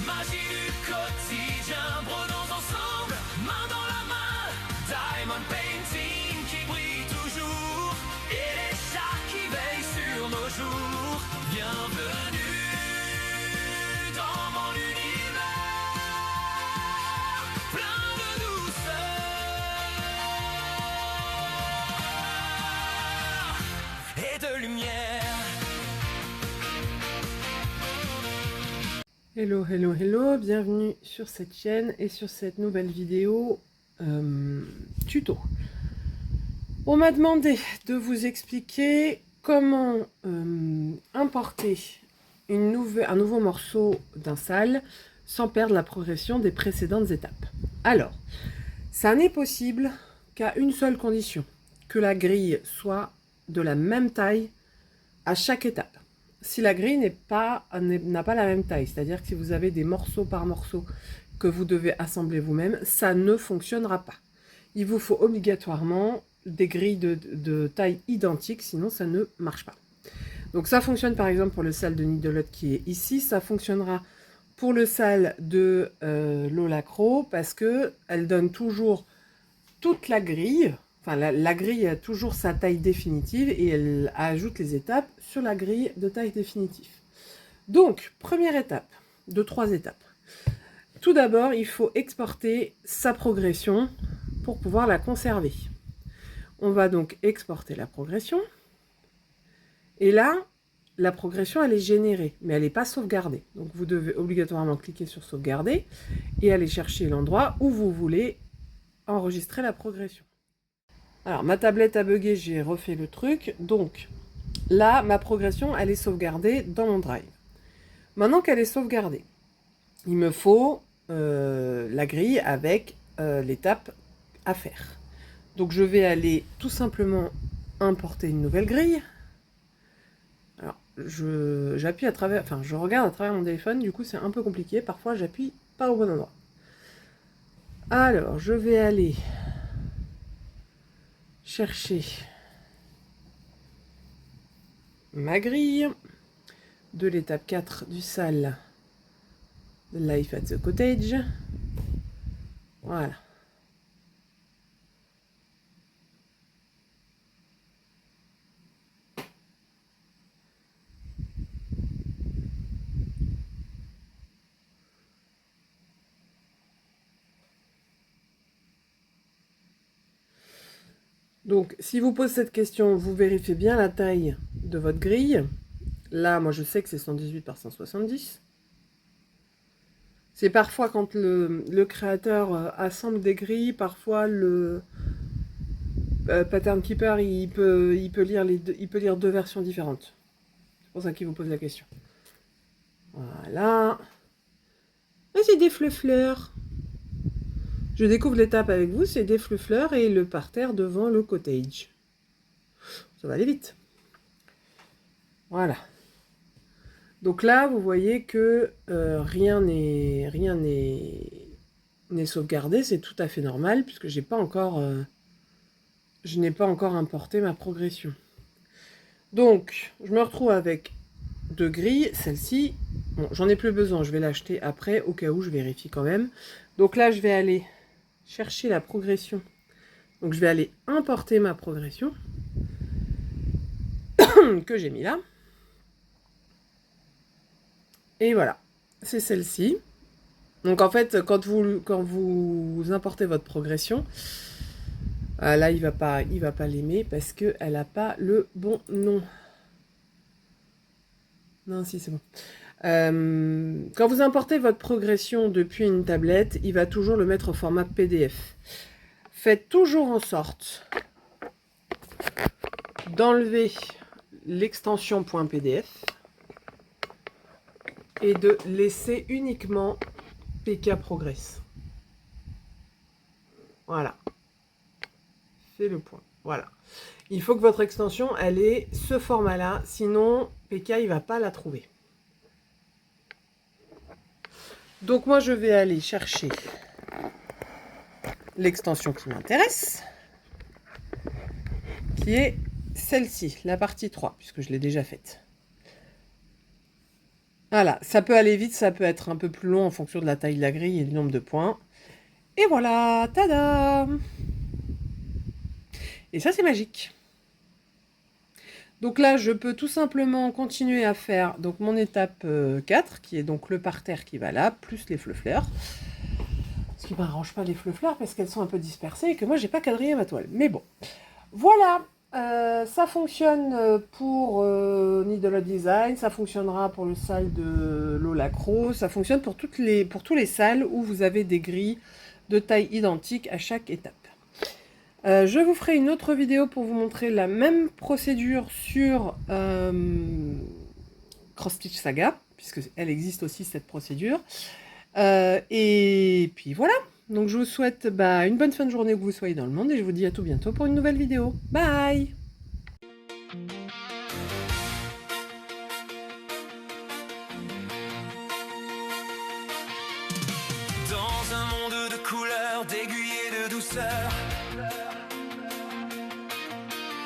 Magie du quotidien, brodons ensemble, main dans la main. Diamond Painting qui brille toujours, et les chats qui veillent sur nos jours. Bienvenue dans mon univers, plein de douceur et de lumière. Hello, hello, hello, bienvenue sur cette chaîne et sur cette nouvelle vidéo tuto. On m'a demandé de vous expliquer comment importer un nouveau morceau d'un sale sans perdre la progression des précédentes étapes. Alors, ça n'est possible qu'à une seule condition, que la grille soit de la même taille à chaque étape. Si la grille n'a pas la même taille, c'est-à-dire que si vous avez des morceaux par morceau que vous devez assembler vous-même, ça ne fonctionnera pas. Il vous faut obligatoirement des grilles de taille identique, sinon ça ne marche pas. Donc ça fonctionne par exemple pour le sale de Nidolut qui est ici, ça fonctionnera pour le sale de Lola Crow parce qu'elle donne toujours toute la grille. Enfin, la grille a toujours sa taille définitive et elle ajoute les étapes sur la grille de taille définitive. Donc, première étape, de 3 étapes. Tout d'abord, il faut exporter sa progression pour pouvoir la conserver. On va donc exporter la progression. Et là, la progression, elle est générée, mais elle n'est pas sauvegardée. Donc, vous devez obligatoirement cliquer sur sauvegarder et aller chercher l'endroit où vous voulez enregistrer la progression. Alors, ma tablette a bugué, j'ai refait le truc. Donc, là, ma progression, elle est sauvegardée dans mon drive. Maintenant qu'elle est sauvegardée, il me faut la grille avec l'étape à faire. Donc, je vais aller tout simplement importer une nouvelle grille. Alors, j'appuie à travers, enfin, je regarde à travers mon téléphone, du coup, c'est un peu compliqué. Parfois, j'appuie pas au bon endroit. Alors, je vais aller chercher ma grille de l'étape 4 du sale de Life at the Cottage. Voilà. Donc, si vous posez cette question, vous vérifiez bien la taille de votre grille. Là, moi, je sais que c'est 118 par 170. C'est parfois quand le créateur assemble des grilles, parfois le Pattern Keeper, il peut lire deux versions différentes. C'est pour ça qu'il vous pose la question. Voilà. Ah, c'est des fleurs. Je découvre l'étape avec vous, c'est des fleurs et le parterre devant le cottage. Ça va aller vite. Voilà. Donc là, vous voyez que rien n'est sauvegardé, c'est tout à fait normal puisque je n'ai pas encore importé ma progression. Donc, je me retrouve avec deux grilles, celle-ci. Bon, j'en ai plus besoin, je vais l'acheter après, au cas où je vérifie quand même. Donc là, je vais aller chercher la progression. Donc je vais aller importer ma progression que j'ai mis là. Et voilà, c'est celle-ci. Donc en fait, quand vous importez votre progression, là il va pas l'aimer parce qu'elle n'a pas le bon nom. Non, si c'est bon. Quand vous importez votre progression depuis une tablette, il va toujours le mettre au format PDF. Faites toujours en sorte d'enlever l'extension .pdf et de laisser uniquement PK Progress. Voilà. C'est le point. Voilà. Il faut que votre extension, elle ait ce format-là, sinon PK, il ne va pas la trouver. Donc moi, je vais aller chercher l'extension qui m'intéresse, qui est celle-ci, la partie 3, puisque je l'ai déjà faite. Voilà, ça peut aller vite, ça peut être un peu plus long en fonction de la taille de la grille et du nombre de points. Et voilà, tada! Et ça, c'est magique. Donc là, je peux tout simplement continuer à faire donc mon étape 4, qui est donc le parterre qui va là, plus les fleurs. Ce qui ne m'arrange pas les fleurs parce qu'elles sont un peu dispersées et que moi, j'ai pas quadrillé ma toile. Mais bon, voilà. Ça fonctionne pour Needle Design, ça fonctionnera pour le salle de Lola Crow, ça fonctionne pour tous les salles où vous avez des grilles de taille identique à chaque étape. Je vous ferai une autre vidéo pour vous montrer la même procédure sur Cross Stitch Saga, puisque elle existe aussi cette procédure. Et puis voilà, donc je vous souhaite une bonne fin de journée où que vous soyez dans le monde et je vous dis à tout bientôt pour une nouvelle vidéo. Bye! Dans un monde de couleurs, d'aiguilles et de douceur,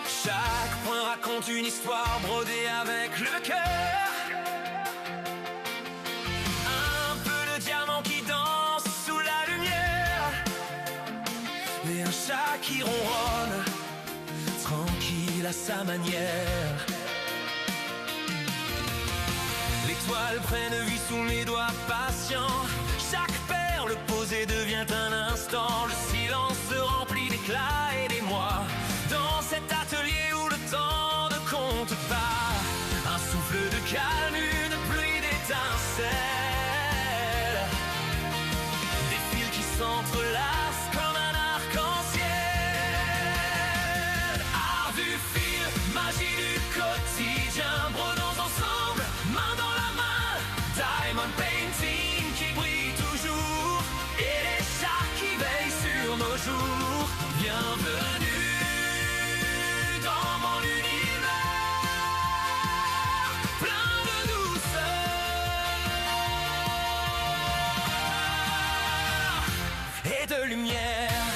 chaque point raconte une histoire brodée avec le cœur. Un peu de diamant qui danse sous la lumière et un chat qui ronronne, tranquille à sa manière. Les toiles prennent vie sous mes doigts patients. Chaque perle posée devient un instant. Le silence se remplit d'éclats et d'émoi. Dans cet atelier où le temps ne compte pas, un souffle de calme, une pluie d'étincelles, des fils qui s'entrelacent comme un arc-en-ciel. Art du fil, magie du quotidien, brodons ensemble, main dans la main, diamond painting qui brille toujours, et les chats qui veillent sur nos jours. Bienvenue dans mon univers, plein de douceur et de lumière.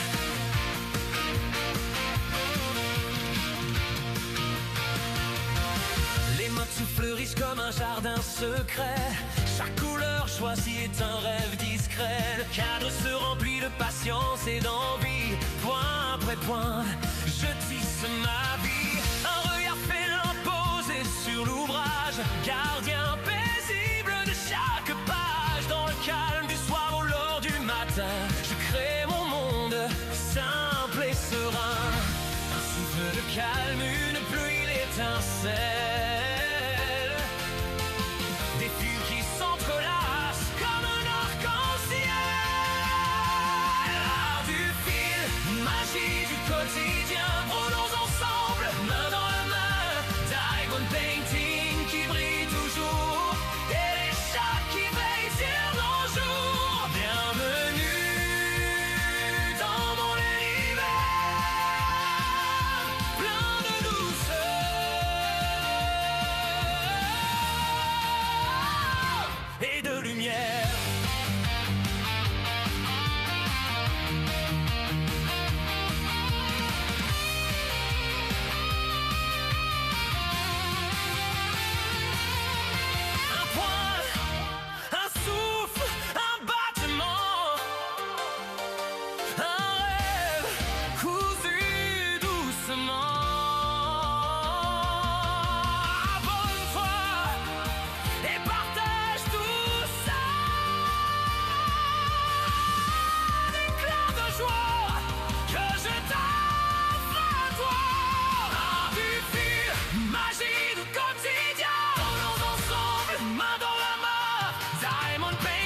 Les motifs fleurissent comme un jardin secret. Chaque couleur choisie est un rêve discret. Le cadre se remplit de patience et d'envie. Point après point, je tisse ma vie. Un regard félin posé sur l'ouvrage, gardien paisible de chaque page. Dans le calme du soir ou l'heure du matin, je crée mon monde simple et serein. Un souffle de calme, une pluie d'étincelles, des fils qui s'entrelacent comme un arc-en-ciel. Art du fil, magie du quotidien, brodons ensemble, main dans la main, diamond painting qui brille toujours, et les chats qui veillent sur nos jours. Bienvenue dans mon univers, plein de douceur et de lumière. Un point, un souffle, un battement, un rêve cousu doucement. Abonne-toi et partage tout ça. Un éclair de joie que je t'offre à toi. Art du fil, magie du quotidien, allons ensemble, main dans la main, diamond painting